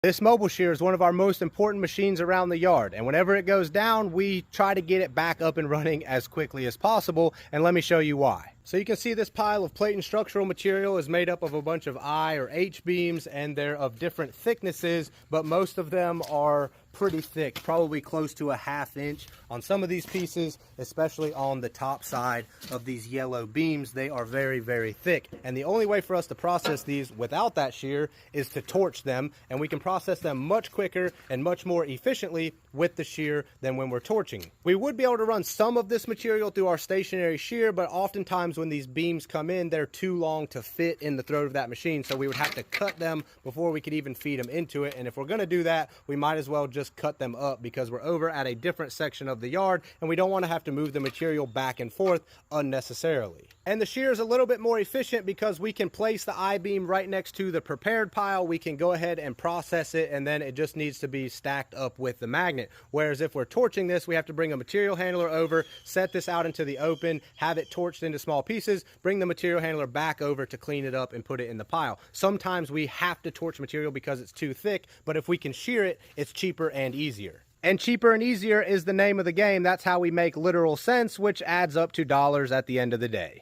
This mobile shear is one of our most important machines around the yard, and whenever it goes down, we try to get it back up and running as quickly as possible, and let me show you why. So you can see this pile of plate and structural material is made up of a bunch of I or H beams, and they're of different thicknesses, but most of them are pretty thick, probably close to a 1/2 inch. On some of these pieces, especially on the top side of these yellow beams, they are very, very thick. And the only way for us to process these without that shear is to torch them, and we can process them much quicker and much more efficiently with the shear than when we're torching. We would be able to run some of this material through our stationary shear, but oftentimes when these beams come in, they're too long to fit in the throat of that machine, so we would have to cut them before we could even feed them into it. And if we're going to do that, we might as well just cut them up, because we're over at a different section of the yard and we don't want to have to move the material back and forth unnecessarily. And the shear is a little bit more efficient because we can place the I-beam right next to the prepared pile. We can go ahead and process it, and then it just needs to be stacked up with the magnet. Whereas if we're torching this, we have to bring a material handler over, set this out into the open, have it torched into small pieces, bring the material handler back over to clean it up and put it in the pile. Sometimes we have to torch material because it's too thick, but if we can shear it, it's cheaper and easier. And cheaper and easier is the name of the game. That's how we make literal sense, which adds up to dollars at the end of the day.